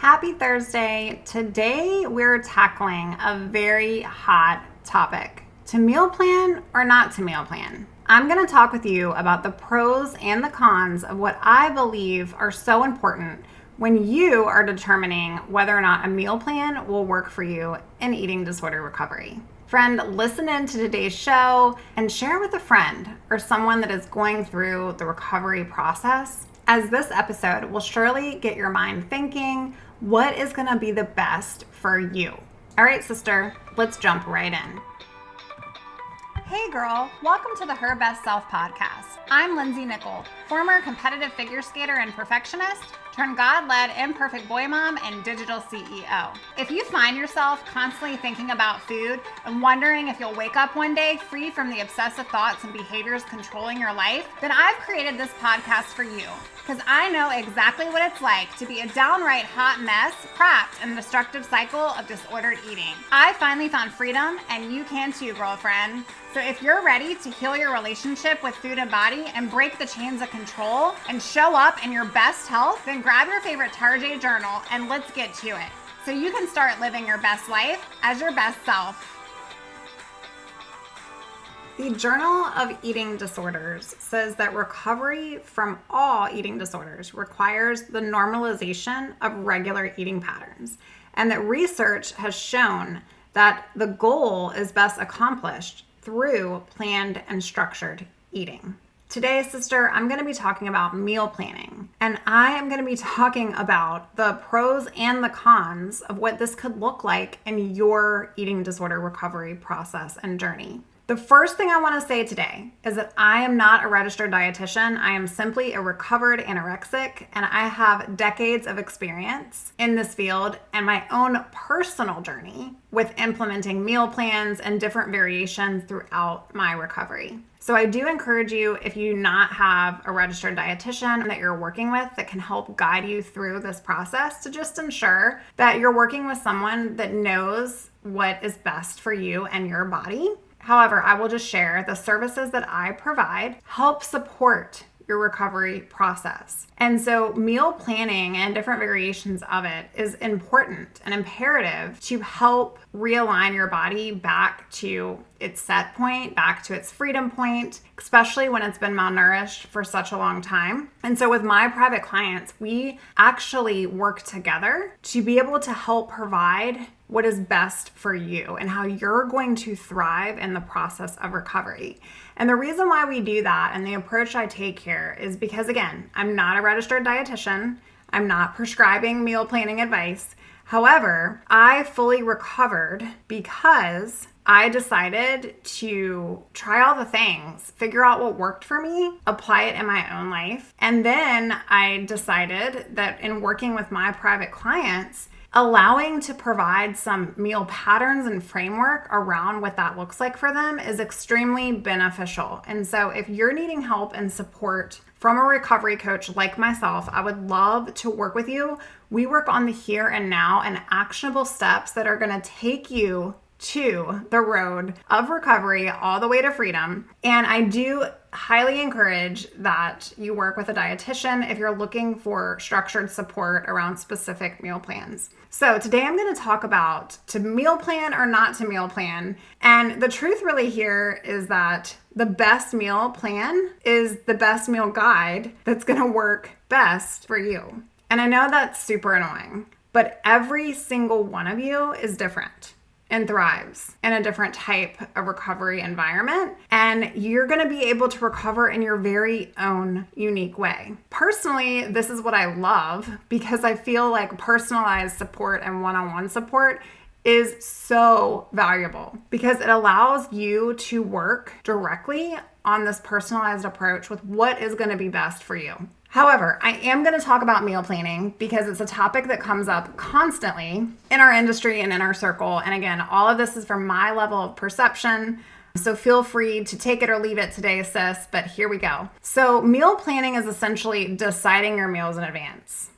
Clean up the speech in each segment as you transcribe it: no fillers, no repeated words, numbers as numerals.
Happy Thursday. Today we're tackling a very hot topic. To meal plan or not to meal plan? I'm going to talk with you about the pros and the cons of what I believe are so important when you are determining whether or not a meal plan will work for you in eating disorder recovery. Friend, listen in to today's show and share with a friend or someone that is going through the recovery process, as this episode will surely get your mind thinking, what is going to be the best for you? All right, sister, let's jump right in. Hey girl, welcome to the Her Best Self podcast. I'm Lindsay Nickel, former competitive figure skater and perfectionist, turned God-led imperfect boy mom and digital CEO. If you find yourself constantly thinking about food and wondering if you'll wake up one day free from the obsessive thoughts and behaviors controlling your life, then I've created this podcast for you because I know exactly what it's like to be a downright hot mess trapped in the destructive cycle of disordered eating. I finally found freedom, and you can too, girlfriend. So if you're ready to heal your relationship with food and body and break the chains of control and show up in your best health, then grab your favorite Tarjay journal and let's get to it so you can start living your best life as your best self. The Journal of Eating Disorders says that recovery from all eating disorders requires the normalization of regular eating patterns, and that research has shown that the goal is best accomplished through planned and structured eating. Today, sister, I'm going to be talking about meal planning, and I am going to be talking about the pros and the cons of what this could look like in your eating disorder recovery process and journey. The first thing I want to say today is that I am not a registered dietitian. I am simply a recovered anorexic, and I have decades of experience in this field and my own personal journey with implementing meal plans and different variations throughout my recovery. So I do encourage you, if you not have a registered dietitian that you're working with that can help guide you through this process, to just ensure that you're working with someone that knows what is best for you and your body. However, I will just share the services that I provide help support your recovery process. And so meal planning and different variations of it is important and imperative to help realign your body back to its set point, back to its freedom point, especially when it's been malnourished for such a long time. And so with my private clients, we actually work together to be able to help provide what is best for you and how you're going to thrive in the process of recovery. And the reason why we do that and the approach I take here is because, again, I'm not a registered dietitian. I'm not prescribing meal planning advice. However, I fully recovered because I decided to try all the things, figure out what worked for me, apply it in my own life. And then I decided that in working with my private clients, allowing to provide some meal patterns and framework around what that looks like for them is extremely beneficial. And so if you're needing help and support from a recovery coach like myself, I would love to work with you. We work on the here and now and actionable steps that are going to take you to the road of recovery all the way to freedom. And I do highly encourage that you work with a dietitian if you're looking for structured support around specific meal plans. So today I'm going to talk about to meal plan or not to meal plan. And the truth really here is that the best meal plan is the best meal guide that's going to work best for you. And I know that's super annoying, but every single one of you is different and thrives in a different type of recovery environment. And you're going to be able to recover in your very own unique way. Personally, this is what I love because I feel like personalized support and one-on-one support is so valuable because it allows you to work directly on this personalized approach with what is going to be best for you. However, I am going to talk about meal planning because it's a topic that comes up constantly in our industry and in our circle. And again, all of this is from my level of perception. So feel free to take it or leave it today, sis, but here we go. So meal planning is essentially deciding your meals in advance.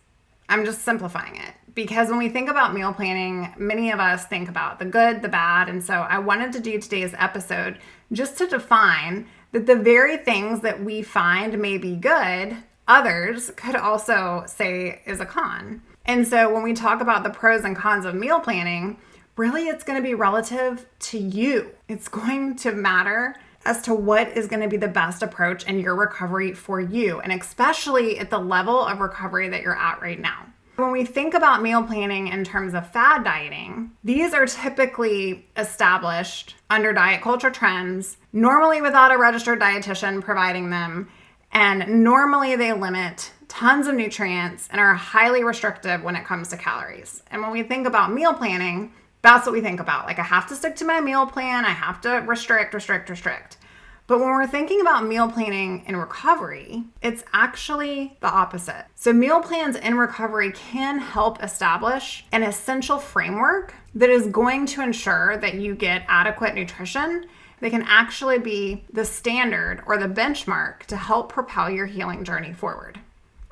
I'm just simplifying it because when we think about meal planning, many of us think about the good, the bad. And so I wanted to do today's episode just to define that the very things that we find may be good, others could also say is a con. And so when we talk about the pros and cons of meal planning, really it's going to be relative to you. It's going to matter as to what is going to be the best approach in your recovery for you, and especially at the level of recovery that you're at right now. When we think about meal planning in terms of fad dieting, these are typically established under diet culture trends, normally without a registered dietitian providing them, and normally they limit tons of nutrients and are highly restrictive when it comes to calories. And when we think about meal planning, that's what we think about. Like, I have to stick to my meal plan. I have to restrict. But when we're thinking about meal planning in recovery, it's actually the opposite. So meal plans in recovery can help establish an essential framework that is going to ensure that you get adequate nutrition. They can actually be the standard or the benchmark to help propel your healing journey forward.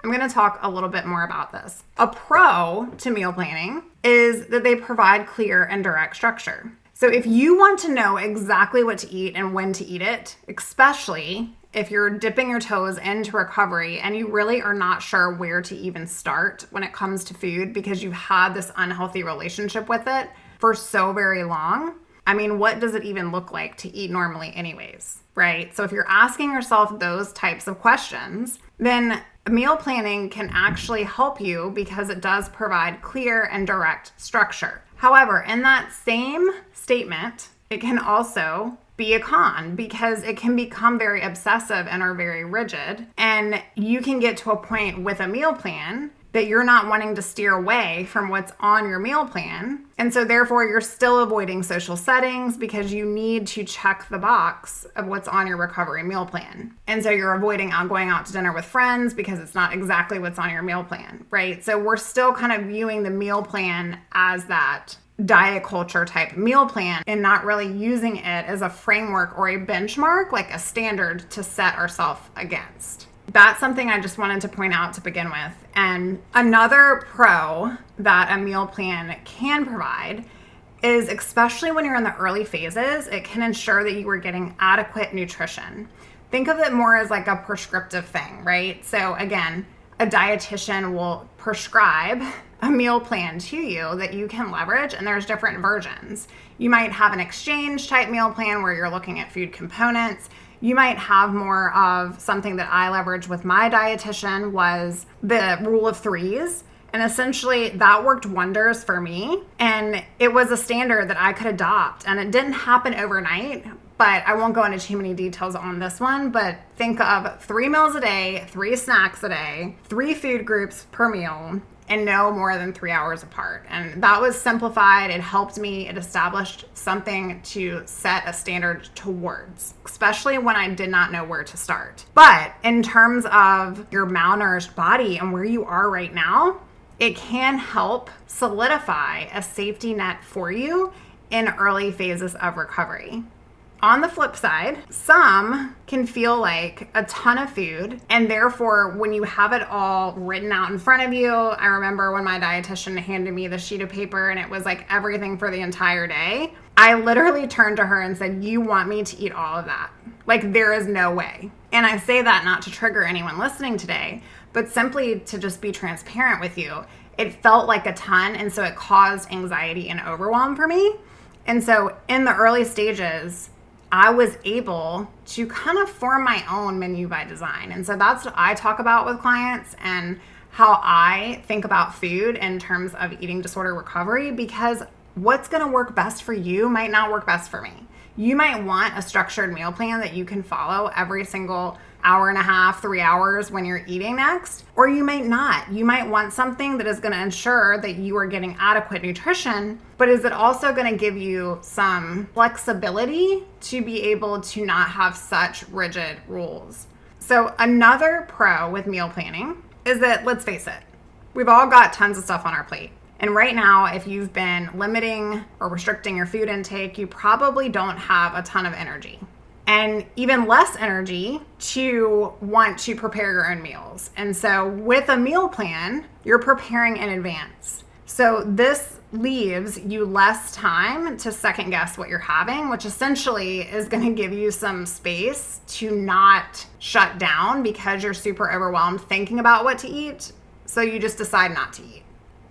I'm going to talk a little bit more about this. A pro to meal planning is that they provide clear and direct structure. So if you want to know exactly what to eat and when to eat it, especially if you're dipping your toes into recovery and you really are not sure where to even start when it comes to food because you've had this unhealthy relationship with it for so very long, I mean, what does it even look like to eat normally anyways, right? So if you're asking yourself those types of questions, then meal planning can actually help you because it does provide clear and direct structure. However, in that same statement, it can also be a con because it can become very obsessive and are very rigid. And you can get to a point with a meal plan that you're not wanting to steer away from what's on your meal plan. And so therefore you're still avoiding social settings because you need to check the box of what's on your recovery meal plan. And so you're avoiding going out to dinner with friends because it's not exactly what's on your meal plan, right? So we're still kind of viewing the meal plan as that diet culture type meal plan and not really using it as a framework or a benchmark, like a standard to set ourselves against. That's something I just wanted to point out to begin with. And another pro that a meal plan can provide is, especially when you're in the early phases, it can ensure that you are getting adequate nutrition. Think of it more as like a prescriptive thing, right? So again, a dietitian will prescribe a meal plan to you that you can leverage, and there's different versions. You might have an exchange type meal plan where you're looking at food components. You might have more of something that I leveraged with my dietitian was the rule of threes. And essentially that worked wonders for me. And it was a standard that I could adopt. And it didn't happen overnight, but I won't go into too many details on this one. But think of 3 meals a day, 3 snacks a day, 3 food groups per meal, and no more than 3 hours apart. And that was simplified. It helped me. It established something to set a standard towards, especially when I did not know where to start. But in terms of your malnourished body and where you are right now, it can help solidify a safety net for you in early phases of recovery. On the flip side, some can feel like a ton of food, and therefore when you have it all written out in front of you, I remember when my dietitian handed me the sheet of paper and it was like everything for the entire day, I literally turned to her and said, "You want me to eat all of that? Like, there is no way." And I say that not to trigger anyone listening today, but simply to just be transparent with you. It felt like a ton, and so it caused anxiety and overwhelm for me. And so in the early stages, I was able to kind of form my own menu by design. And so that's what I talk about with clients and how I think about food in terms of eating disorder recovery, because what's going to work best for you might not work best for me. You might want a structured meal plan that you can follow every single hour and a half, 3 hours when you're eating next, or you might not. You might want something that is going to ensure that you are getting adequate nutrition, but is it also going to give you some flexibility to be able to not have such rigid rules? So another pro with meal planning is that, let's face it, we've all got tons of stuff on our plate. And right now, if you've been limiting or restricting your food intake, you probably don't have a ton of energy. And even less energy to want to prepare your own meals. And so with a meal plan, you're preparing in advance. So this leaves you less time to second guess what you're having, which essentially is going to give you some space to not shut down because you're super overwhelmed thinking about what to eat. So you just decide not to eat.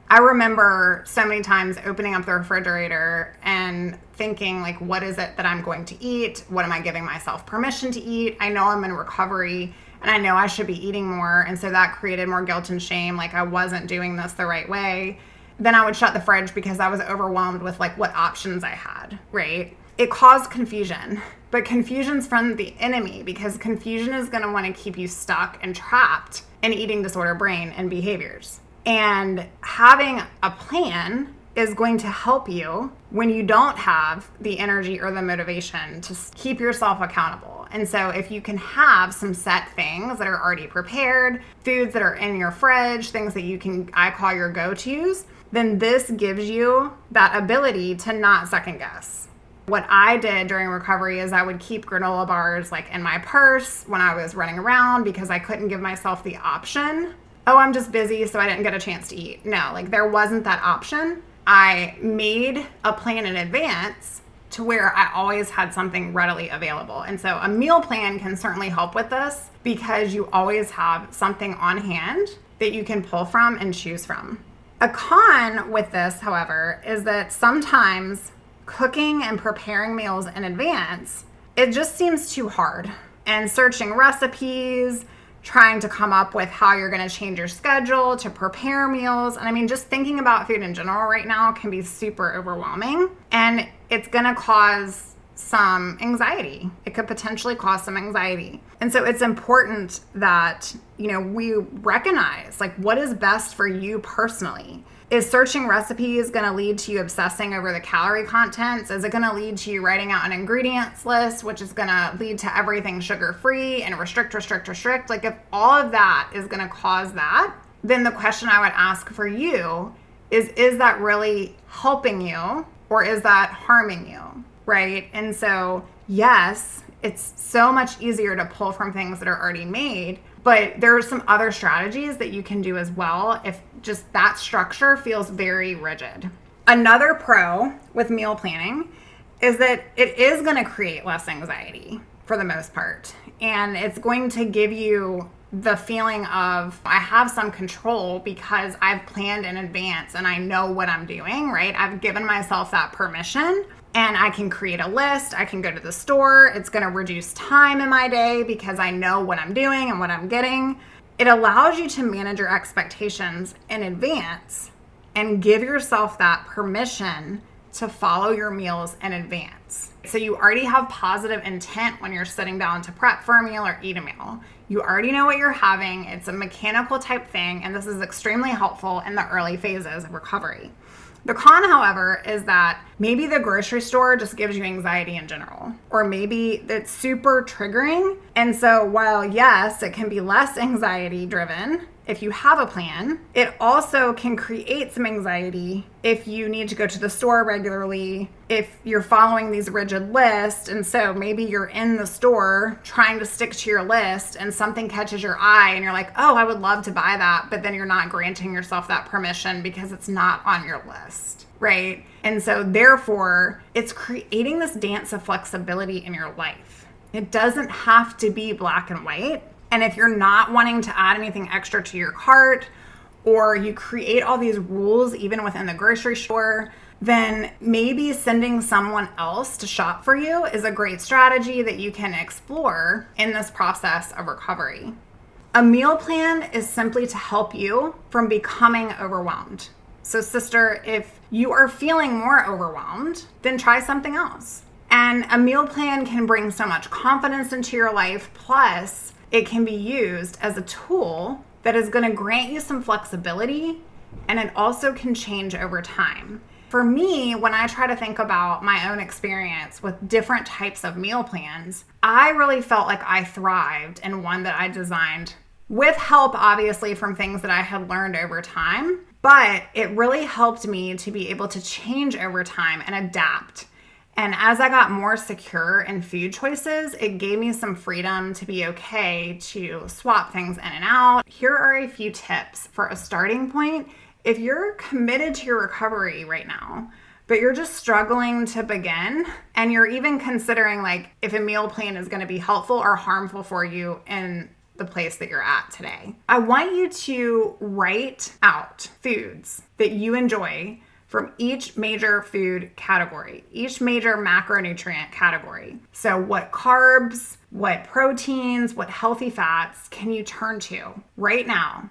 I remember so many times opening up the refrigerator and thinking, like, what is it that I'm going to eat? What am I giving myself permission to eat? I know I'm in recovery and I know I should be eating more. And so that created more guilt and shame. Like I wasn't doing this the right way. Then I would shut the fridge because I was overwhelmed with like what options I had, right? It caused confusion, but confusion's from the enemy because confusion is going to want to keep you stuck and trapped in eating disorder brain and behaviors. And having a plan is going to help you when you don't have the energy or the motivation to keep yourself accountable. And so if you can have some set things that are already prepared, foods that are in your fridge, things that you can, I call your go-tos, then this gives you that ability to not second guess. What I did during recovery is I would keep granola bars like in my purse when I was running around because I couldn't give myself the option. Oh, I'm just busy, so I didn't get a chance to eat. No, like there wasn't that option. I made a plan in advance to where I always had something readily available. And so a meal plan can certainly help with this because you always have something on hand that you can pull from and choose from. A con with this, however, is that sometimes cooking and preparing meals in advance, it just seems too hard. And searching recipes, trying to come up with how you're going to change your schedule to prepare meals. And I mean, just thinking about food in general right now can be super overwhelming and it's going to cause some anxiety. It could potentially cause some anxiety. And so it's important that, we recognize like what is best for you personally. Is searching recipes going to lead to you obsessing over the calorie contents? Is it going to lead to you writing out an ingredients list, which is going to lead to everything sugar-free and restrict? Like if all of that is going to cause that, then the question I would ask for you is that really helping you or is that harming you, right? And so, yes, it's so much easier to pull from things that are already made, but there are some other strategies that you can do as well if just that structure feels very rigid. Another pro with meal planning is that it is going to create less anxiety for the most part. And it's going to give you the feeling of I have some control because I've planned in advance and I know what I'm doing, right? I've given myself that permission. And I can create a list. I can go to the store. It's going to reduce time in my day because I know what I'm doing and what I'm getting. It allows you to manage your expectations in advance and give yourself that permission to follow your meals in advance. So you already have positive intent when you're sitting down to prep for a meal or eat a meal. You already know what you're having. It's a mechanical type thing, and this is extremely helpful in the early phases of recovery. The con, however, is that maybe the grocery store just gives you anxiety in general, or maybe it's super triggering. And so while yes, it can be less anxiety driven if you have a plan, it also can create some anxiety if you need to go to the store regularly, if you're following these rigid lists. And so maybe you're in the store trying to stick to your list and something catches your eye and you're like, oh, I would love to buy that. But then you're not granting yourself that permission because it's not on your list, right? And so therefore, it's creating this dance of flexibility in your life. It doesn't have to be black and white. And if you're not wanting to add anything extra to your cart, or you create all these rules even within the grocery store, then maybe sending someone else to shop for you is a great strategy that you can explore in this process of recovery. A meal plan is simply to help you from becoming overwhelmed. So sister, if you are feeling more overwhelmed, then try something else. And a meal plan can bring so much confidence into your life, plus it can be used as a tool that is going to grant you some flexibility, and it also can change over time. For me, when I try to think about my own experience with different types of meal plans, I really felt like I thrived in one that I designed with help, obviously, from things that I had learned over time, but it really helped me to be able to change over time and adapt. And as I got more secure in food choices, it gave me some freedom to be okay to swap things in and out. Here are a few tips for a starting point. If you're committed to your recovery right now, but you're just struggling to begin, and you're even considering like if a meal plan is going to be helpful or harmful for you in the place that you're at today. I want you to write out foods that you enjoy from each major food category, each major macronutrient category. So what carbs, what proteins, what healthy fats can you turn to right now?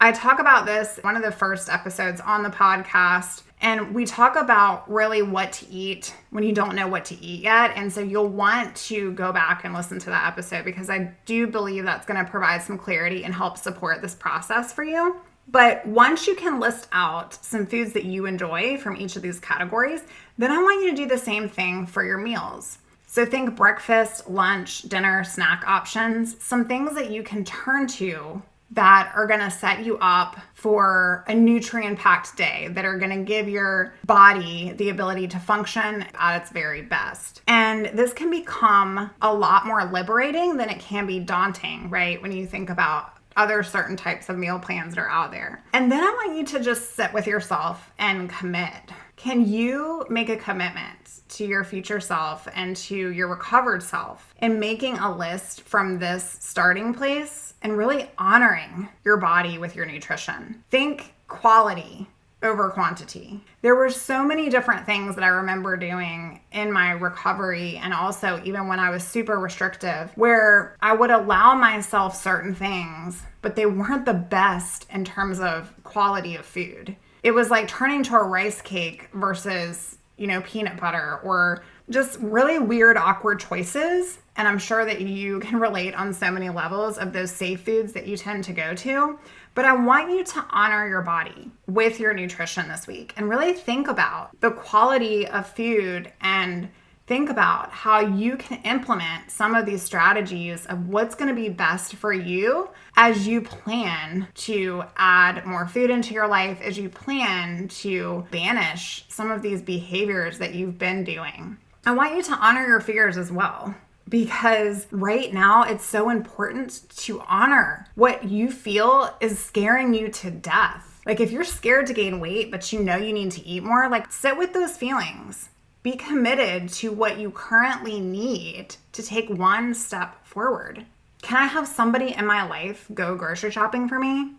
I talk about this in one of the first episodes on the podcast, and we talk about really what to eat when you don't know what to eat yet. And so you'll want to go back and listen to that episode, because I do believe that's going to provide some clarity and help support this process for you. But once you can list out some foods that you enjoy from each of these categories, then I want you to do the same thing for your meals. So think breakfast, lunch, dinner, snack options, some things that you can turn to that are going to set you up for a nutrient-packed day, that are going to give your body the ability to function at its very best. And this can become a lot more liberating than it can be daunting, right? When you think about other certain types of meal plans that are out there. And then I want you to just sit with yourself and commit. Can you make a commitment to your future self and to your recovered self in making a list from this starting place and really honoring your body with your nutrition? Think quality over quantity. There were so many different things that I remember doing in my recovery, and also even when I was super restrictive, where I would allow myself certain things, but they weren't the best in terms of quality of food. It was like turning to a rice cake versus, peanut butter, or just really weird, awkward choices. And I'm sure that you can relate on so many levels of those safe foods that you tend to go to. But I want you to honor your body with your nutrition this week and really think about the quality of food and think about how you can implement some of these strategies of what's going to be best for you as you plan to add more food into your life, as you plan to banish some of these behaviors that you've been doing. I want you to honor your fears as well, because right now it's so important to honor what you feel is scaring you to death. Like if you're scared to gain weight, but you know you need to eat more, like sit with those feelings. Be committed to what you currently need to take one step forward. Can I have somebody in my life go grocery shopping for me?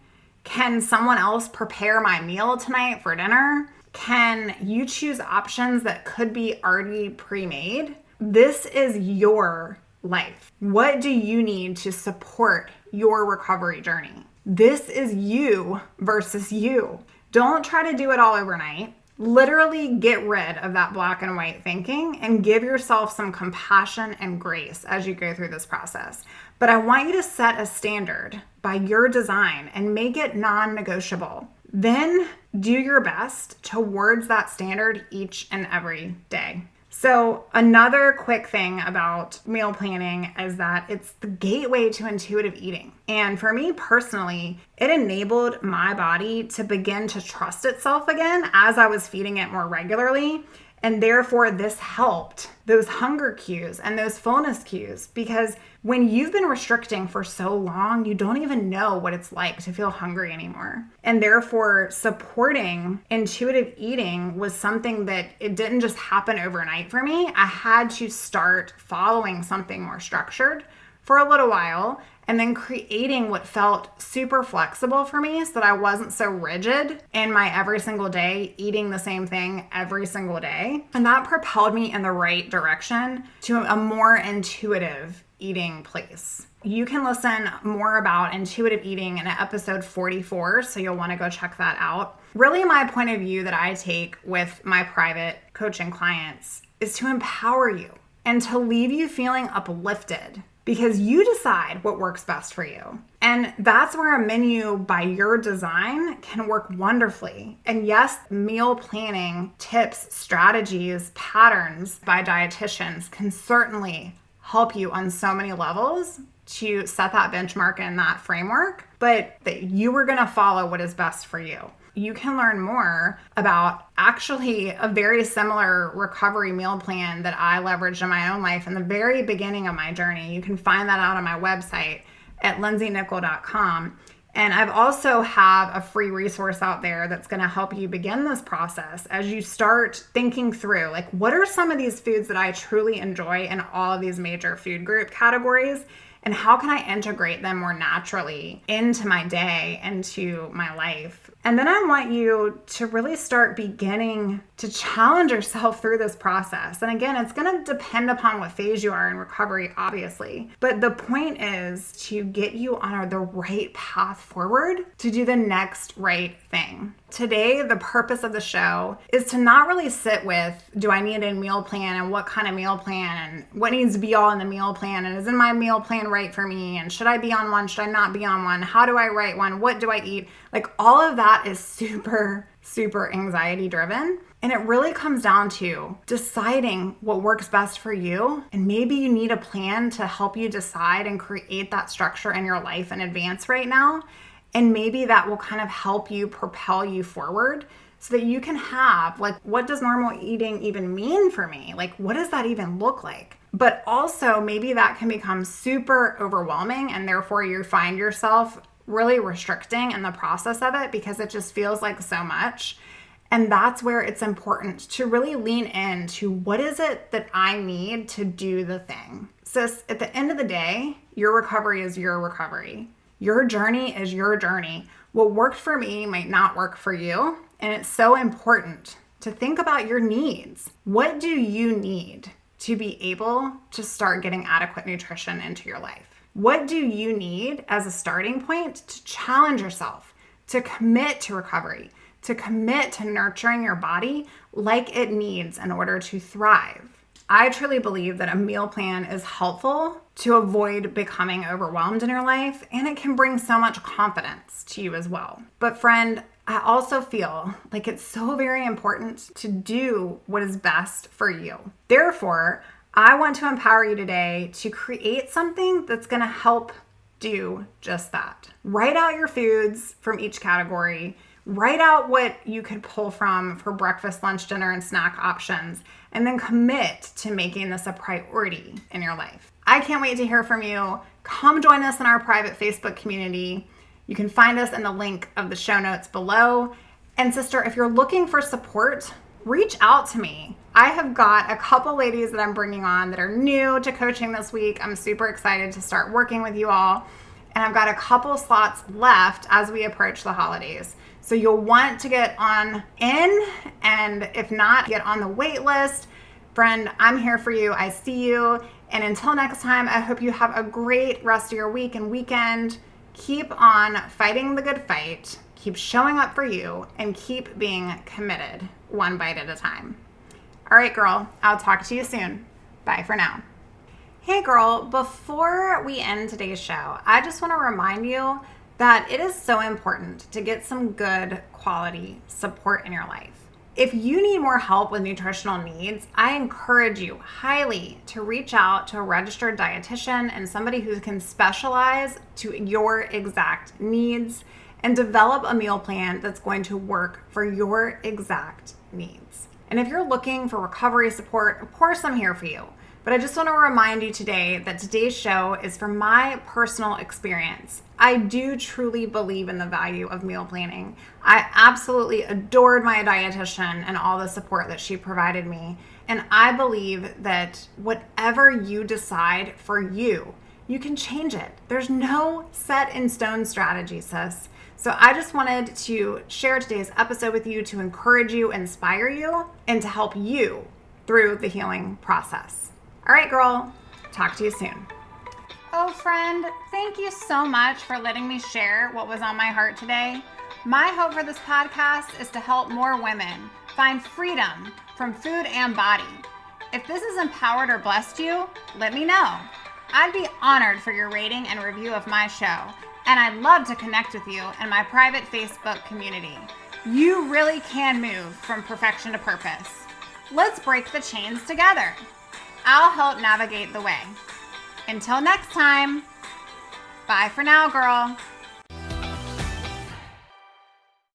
Can someone else prepare my meal tonight for dinner? Can you choose options that could be already pre-made? This is your life. What do you need to support your recovery journey? This is you versus you. Don't try to do it all overnight. Literally get rid of that black and white thinking and give yourself some compassion and grace as you go through this process. But I want you to set a standard by your design and make it non-negotiable. Then do your best towards that standard each and every day. So another quick thing about meal planning is that it's the gateway to intuitive eating. And for me personally, it enabled my body to begin to trust itself again as I was feeding it more regularly. And therefore, this helped those hunger cues and those fullness cues, because when you've been restricting for so long, you don't even know what it's like to feel hungry anymore. And therefore, supporting intuitive eating was something that it didn't just happen overnight for me. I had to start following something more structured for a little while, and then creating what felt super flexible for me so that I wasn't so rigid in my every single day, eating the same thing every single day. And that propelled me in the right direction to a more intuitive eating place. You can listen more about intuitive eating in episode 44, so you'll want to go check that out. Really, my point of view that I take with my private coaching clients is to empower you and to leave you feeling uplifted, because you decide what works best for you. And that's where a menu by your design can work wonderfully. And yes, meal planning tips, strategies, patterns by dietitians can certainly help you on so many levels to set that benchmark and that framework, but that you are going to follow what is best for you. You can learn more about actually a very similar recovery meal plan that I leveraged in my own life in the very beginning of my journey. You can find that out on my website at lindsaynickel.com. And I've also have a free resource out there that's going to help you begin this process as you start thinking through, like, what are some of these foods that I truly enjoy in all of these major food group categories? And how can I integrate them more naturally into my day, into my life? And then I want you to really start beginning to challenge yourself through this process. And again, it's going to depend upon what phase you are in recovery, obviously. But the point is to get you on the right path forward to do the next right thing. Today, the purpose of the show is to not really sit with, do I need a meal plan and what kind of meal plan and what needs to be all in the meal plan and isn't my meal plan right for me and should I be on one, should I not be on one, how do I write one, what do I eat? Like all of that is super anxiety driven. And it really comes down to deciding what works best for you. And maybe you need a plan to help you decide and create that structure in your life in advance right now. And maybe that will kind of help you propel you forward so that you can have, like, what does normal eating even mean for me? Like, what does that even look like? But also maybe that can become super overwhelming and therefore you find yourself really restricting in the process of it because it just feels like so much. And that's where it's important to really lean into what is it that I need to do the thing. Sis, at the end of the day, your recovery is your recovery. Your journey is your journey. What worked for me might not work for you. And it's so important to think about your needs. What do you need to be able to start getting adequate nutrition into your life? What do you need as a starting point to challenge yourself, to commit to recovery, to commit to nurturing your body like it needs in order to thrive? I truly believe that a meal plan is helpful to avoid becoming overwhelmed in your life, and it can bring so much confidence to you as well. But friend, I also feel like it's so very important to do what is best for you. Therefore, I want to empower you today to create something that's going to help do just that. Write out your foods from each category. Write out what you could pull from for breakfast, lunch, dinner, and snack options, and then commit to making this a priority in your life. I can't wait to hear from you. Come join us in our private Facebook community. You can find us in the link of the show notes below. And sister, if you're looking for support, reach out to me. I have got a couple ladies that I'm bringing on that are new to coaching this week. I'm super excited to start working with you all. And I've got a couple slots left as we approach the holidays. So you'll want to get on in, and if not, get on the wait list. Friend, I'm here for you. I see you. And until next time, I hope you have a great rest of your week and weekend. Keep on fighting the good fight. Keep showing up for you and keep being committed one bite at a time. All right, girl, I'll talk to you soon. Bye for now. Hey girl, before we end today's show, I just want to remind you that it is so important to get some good quality support in your life. If you need more help with nutritional needs, I encourage you highly to reach out to a registered dietitian and somebody who can specialize to your exact needs and develop a meal plan that's going to work for your exact needs. And if you're looking for recovery support, of course I'm here for you. But I just want to remind you today that today's show is from my personal experience. I do truly believe in the value of meal planning. I absolutely adored my dietitian and all the support that she provided me. And I believe that whatever you decide for you, you can change it. There's no set in stone strategy, sis. So I just wanted to share today's episode with you to encourage you, inspire you, and to help you through the healing process. All right, girl, talk to you soon. Oh, friend, thank you so much for letting me share what was on my heart today. My hope for this podcast is to help more women find freedom from food and body. If this has empowered or blessed you, let me know. I'd be honored for your rating and review of my show, and I'd love to connect with you in my private Facebook community. You really can move from perfection to purpose. Let's break the chains together. I'll help navigate the way. Until next time, bye for now, girl.